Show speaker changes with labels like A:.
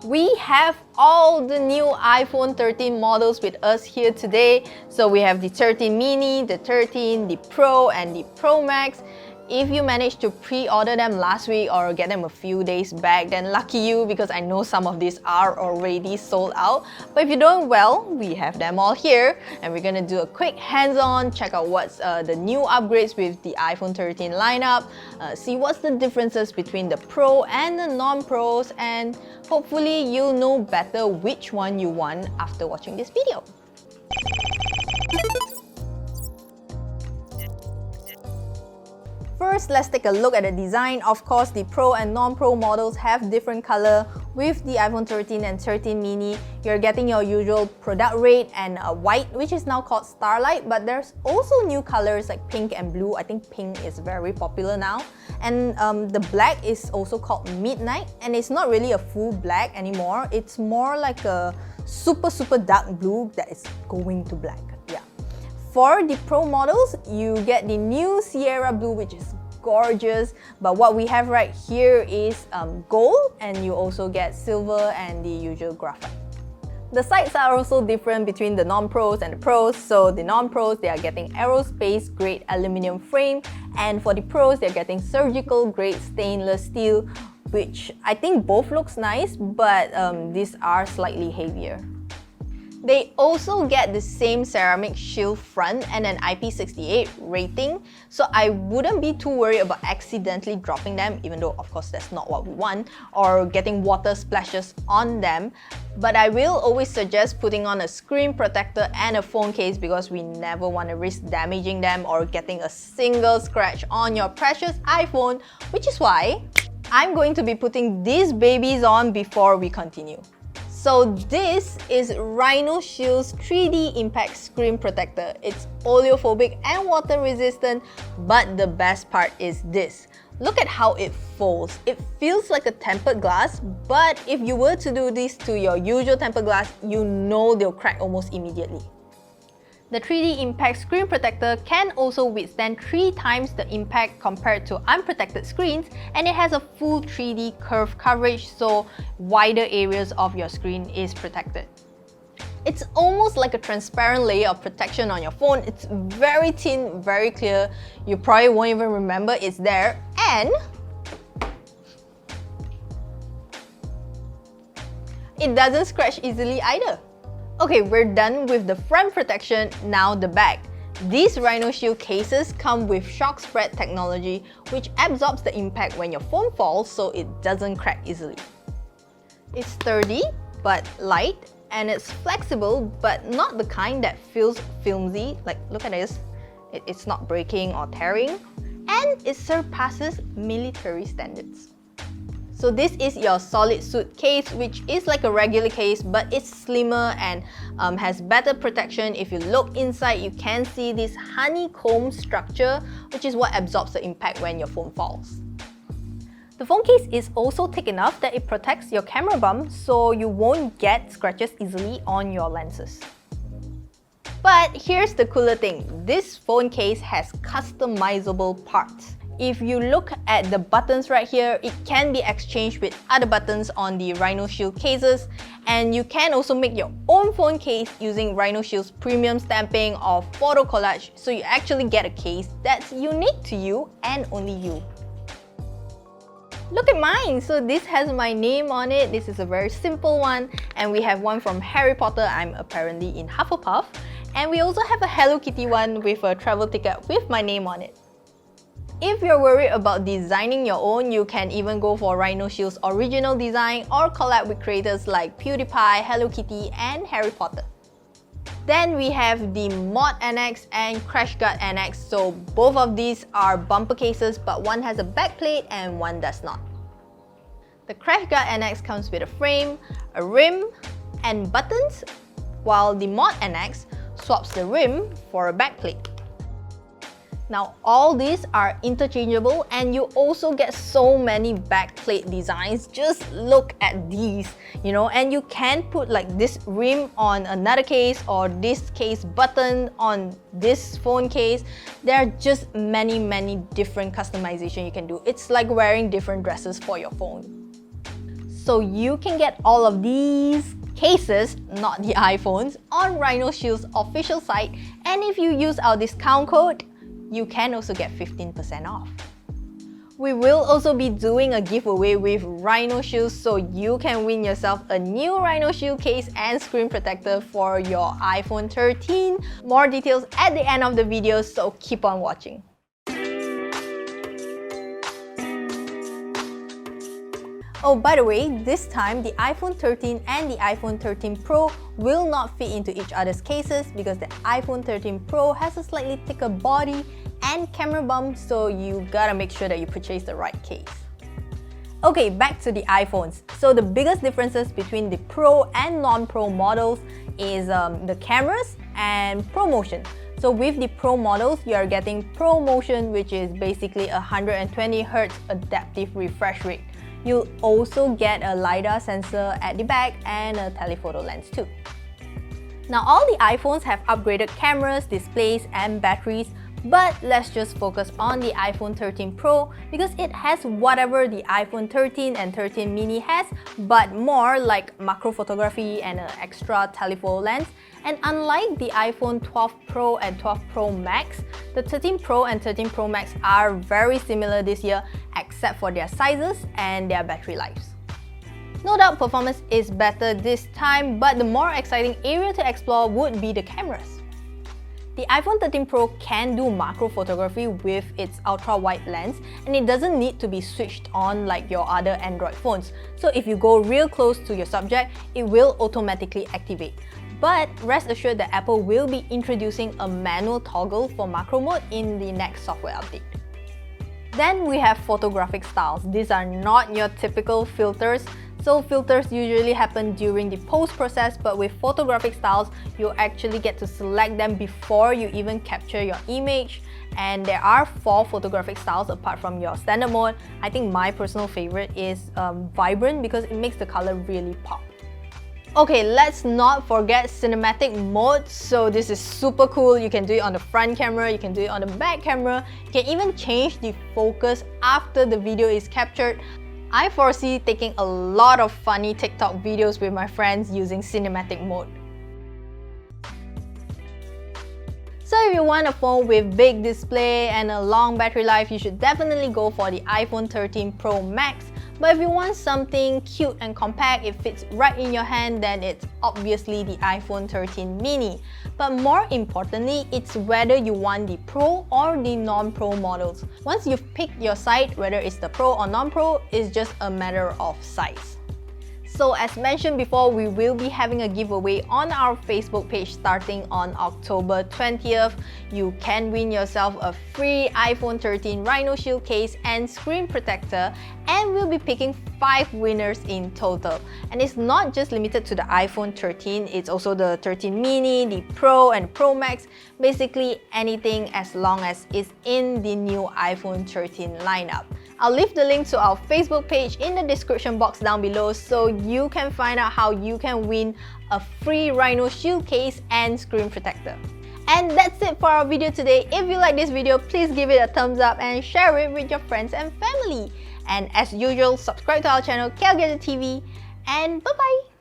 A: We have all the new iPhone 13 models with us here today. So we have the 13 mini, the 13, the Pro and the Pro Max. If you managed to pre-order them last week or get them a few days back, then lucky you, because I know some of these are already sold out. But if you don't, well, we have them all here and we're gonna do a quick hands-on, check out what's the new upgrades with the iPhone 13 lineup, see what's the differences between the Pro and the non-Pros, and hopefully you'll know better which one you want after watching this video. First, let's take a look at the design. Of course, the Pro and non-Pro models have different color. With the iPhone 13 and 13 mini, you're getting your usual product red and white, which is now called Starlight, but there's also new colors like pink and blue. I think pink is very popular now. And the black is also called Midnight, and it's not really a full black anymore. It's more like a super dark blue that is going to black. For the Pro models, you get the new Sierra Blue, which is gorgeous. But what we have right here is gold, and you also get silver and the usual graphite. The sides are also different between the non-Pros and the Pros. So the non-Pros, they are getting aerospace grade aluminum frame, and for the Pros, they're getting surgical grade stainless steel, which I think both looks nice, but these are slightly heavier. They also get the same ceramic shield front and an IP68 rating, so I wouldn't be too worried about accidentally dropping them, even though of course that's not what we want, or getting water splashes on them. But I will always suggest putting on a screen protector and a phone case, because we never want to risk damaging them or getting a single scratch on your precious iPhone, which is why I'm going to be putting these babies on before we continue. So this is RhinoShield's 3D Impact Screen Protector. It's oleophobic and water resistant, but the best part is this. Look at how it folds. It feels like a tempered glass, but if you were to do this to your usual tempered glass, you know they'll crack almost immediately. The 3D Impact Screen Protector can also withstand 3 times the impact compared to unprotected screens, and it has a full 3D curve coverage, so wider areas of your screen is protected. It's almost like a transparent layer of protection on your phone. It's very thin, very clear. You probably won't even remember it's there, and it doesn't scratch easily either. Okay, we're done with the front protection, now the back. These RhinoShield cases come with shock spread technology, which absorbs the impact when your phone falls so it doesn't crack easily. It's sturdy but light, and it's flexible but not the kind that feels flimsy. Like, look at this. It's not breaking or tearing, and it surpasses military standards. So this is your solid suit case, which is like a regular case, but it's slimmer and has better protection. If you look inside, you can see this honeycomb structure, which is what absorbs the impact when your phone falls. The phone case is also thick enough that it protects your camera bump, so you won't get scratches easily on your lenses. But here's the cooler thing. This phone case has customizable parts. If you look at the buttons right here, it can be exchanged with other buttons on the RhinoShield cases, and you can also make your own phone case using RhinoShield's premium stamping or photo collage, so you actually get a case that's unique to you and only you. Look at mine! So this has my name on it. This is a very simple one, and we have one from Harry Potter. I'm apparently in Hufflepuff, and we also have a Hello Kitty one with a travel ticket with my name on it. If you're worried about designing your own, you can even go for RhinoShield's original design or collab with creators like PewDiePie, Hello Kitty, and Harry Potter. Then we have the Mod NX and CrashGuard NX. So both of these are bumper cases, but one has a backplate and one does not. The CrashGuard NX comes with a frame, a rim, and buttons, while the Mod NX swaps the rim for a backplate. Now all these are interchangeable, and you also get so many backplate designs. Just look at these, and you can put like this rim on another case, or this case button on this phone case. There are just many different customization you can do. It's like wearing different dresses for your phone. So you can get all of these cases, not the iPhones, on RhinoShield's official site, and if you use our discount code, you can also get 15% off. We will also be doing a giveaway with RhinoShield, so you can win yourself a new RhinoShield case and screen protector for your iPhone 13. More details at the end of the video, so keep on watching. Oh, by the way, this time the iPhone 13 and the iPhone 13 Pro will not fit into each other's cases because the iPhone 13 Pro has a slightly thicker body and camera bump, so you gotta make sure that you purchase the right case. Okay, back to the iPhones. So the biggest differences between the Pro and non-Pro models is the cameras and ProMotion. So with the Pro models, you are getting ProMotion, which is basically a 120Hz adaptive refresh rate. You'll also get a LiDAR sensor at the back and a telephoto lens too. Now all the iPhones have upgraded cameras, displays and batteries, but let's just focus on the iPhone 13 Pro because it has whatever the iPhone 13 and 13 mini has, but more, like macro photography and an extra telephoto lens. And unlike the iPhone 12 Pro and 12 Pro Max, the 13 Pro and 13 Pro Max are very similar this year except for their sizes and their battery lives. No doubt performance is better this time, but the more exciting area to explore would be the cameras. The iPhone 13 Pro can do macro photography with its ultra-wide lens, and it doesn't need to be switched on like your other Android phones. So if you go real close to your subject, it will automatically activate. But rest assured that Apple will be introducing a manual toggle for macro mode in the next software update. Then we have photographic styles. These are not your typical filters. So filters usually happen during the post process, but with photographic styles, you actually get to select them before you even capture your image. And there are 4 photographic styles apart from your standard mode. I think my personal favorite is vibrant because it makes the color really pop. Okay, let's not forget cinematic mode. So this is super cool. You can do it on the front camera, you can do it on the back camera. You can even change the focus after the video is captured. I foresee taking a lot of funny TikTok videos with my friends using cinematic mode. So if you want a phone with big display and a long battery life, you should definitely go for the iPhone 13 Pro Max. But if you want something cute and compact, it fits right in your hand, then it's obviously the iPhone 13 mini. But more importantly, it's whether you want the Pro or the non-Pro models. Once you've picked your site, whether it's the Pro or non-Pro, it's just a matter of size. So as mentioned before, we will be having a giveaway on our Facebook page starting on October 20th. You can win yourself a free iPhone 13 RhinoShield case and screen protector, and we'll be picking 5 winners in total. And it's not just limited to the iPhone 13, it's also the 13 mini, the Pro and Pro Max, basically anything as long as it's in the new iPhone 13 lineup. I'll leave the link to our Facebook page in the description box down below so you can find out how you can win a free RhinoShield case and screen protector. And that's it for our video today. If you like this video, please give it a thumbs up and share it with your friends and family. And as usual, subscribe to our channel KLGadgetTV, and bye-bye!